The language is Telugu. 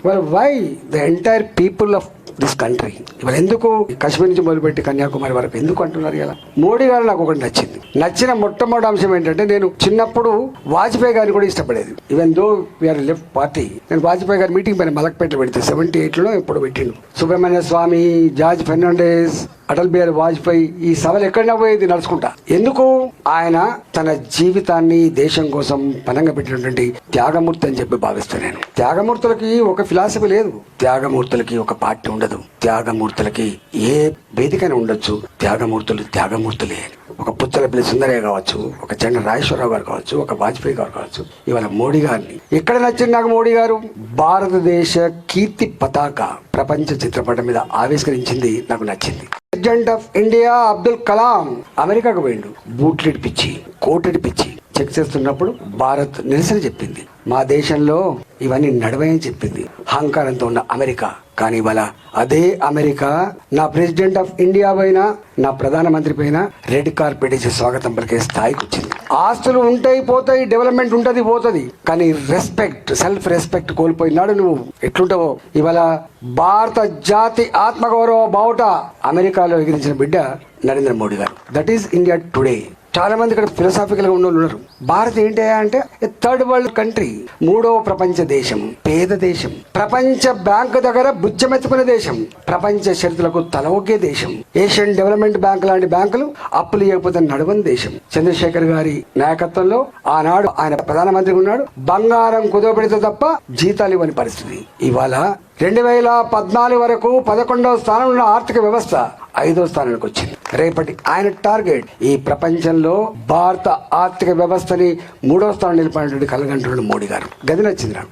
Why the entire people of this country ఇవాళ ఎందుకు కాశ్మీర్ నుంచి మొదలుపెట్టి కన్యాకుమారి వరకు ఎందుకు అంటున్నారు ఇలా? మోడీ గారు నాకు ఒకటి నచ్చిన మొట్టమొదటి అంశం ఏంటంటే, నేను చిన్నప్పుడు వాజ్పేయి గారిని కూడా ఇష్టపడేది. Even though we are left party, నేను వాజ్పేయి గారి మీటింగ్ పైన మలక్పేట పెడితే 78లో ఎప్పుడు పెట్టిండు. సుబ్రహ్మణ్య స్వామి, జార్జ్ ఫెర్నాండెస్, అటల్ బిహారీ వాజ్పేయి ఈ సభలు ఎక్కడైనా పోయేది నడుచుకుంటా. ఎందుకు? ఆయన తన జీవితాన్ని దేశం కోసం పనంగా పెట్టినటువంటి త్యాగమూర్తి అని చెప్పి భావిస్తాను నేను. త్యాగమూర్తులకి ఒక ఫిలాసఫీ లేదు, త్యాగమూర్తులకి ఒక పార్టీ ఉండదు, త్యాగమూర్తులకి ఏ వేదికైనా ఉండొచ్చు. త్యాగమూర్తులే. ఒక పుచ్చలపల్లి సుందరయ్య కావచ్చు, ఒక చెండ రాజేశ్వరరావు గారు కావచ్చు, ఒక వాజ్పేయి గారు కావచ్చు, ఇవాళ మోడీ గారిని ఎక్కడ నచ్చింది నాకు? మోడీ గారు భారతదేశ కీర్తి పతాక ప్రపంచ చిత్రపటం మీద ఆవిష్కరించింది నాకు నచ్చింది. President of India Abdul Kalam అమెరికాకు పోయిండు, బూట్లెడిపించి కోటెడిపించి చెక్ చేస్తున్నప్పుడు భారత్ నిరసన చెప్పింది. మా దేశంలో ఇవన్నీ నడవని చెప్పింది అహంకారంతో ఉన్న అమెరికా. కానీ ఇవాళ అదే అమెరికా నా ప్రెసిడెంట్ ఆఫ్ ఇండియా పైన, నా ప్రధానమంత్రి పైన రెడ్ కార్పెట్ వేసి స్వాగతం పలికే స్థాయికి వచ్చింది. ఆస్తులు ఉంటాయి పోతాయి, డెవలప్మెంట్ ఉంటది పోతుంది, కానీ రెస్పెక్ట్, సెల్ఫ్ రెస్పెక్ట్ కోల్పోయినాడు నువ్వు. ఎట్లుంటావో ఇవాళ భారత జాతి ఆత్మగౌరవ బావుట అమెరికాలో ఎగిరించిన బిడ్డ నరేంద్ర మోడీ గారు. That is India today. చాలా మంది ఇక్కడ ఫిలసాఫికల్ గా ఉన్న వాళ్ళు ఉన్నారు. భారత్ ఏంటి అంటే థర్డ్ వరల్డ్ కంట్రీ, 3వ ప్రపంచ దేశం, పేద దేశం, ప్రపంచ బ్యాంకు దగ్గర బుచ్చమెత్తుకునే దేశం, ప్రపంచ షరతులకు తల ఒగ్గే దేశం, ఏషియన్ డెవలప్మెంట్ బ్యాంక్ లాంటి బ్యాంకులు అప్పులు ఇవ్వకపోతే నడవని దేశం. చంద్రశేఖర్ గారి నాయకత్వంలో ఆనాడు ఆయన ప్రధానమంత్రిగా ఉన్నాడు. బంగారం కుదవబెడితే తప్ప జీతాలు ఇవ్వని పరిస్థితి. ఇవాళ 2014 వరకు 11వ స్థానంలో ఉన్న ఆర్థిక వ్యవస్థ 5వ స్థానానికి వచ్చింది. రేపటి ఆయన టార్గెట్ ఈ ప్రపంచంలో భారత ఆర్థిక వ్యవస్థని 3వ స్థానం నిలిపినటువంటి కలగంటున్నాడు మోడీ గారు. గది నచ్చింది నాకు.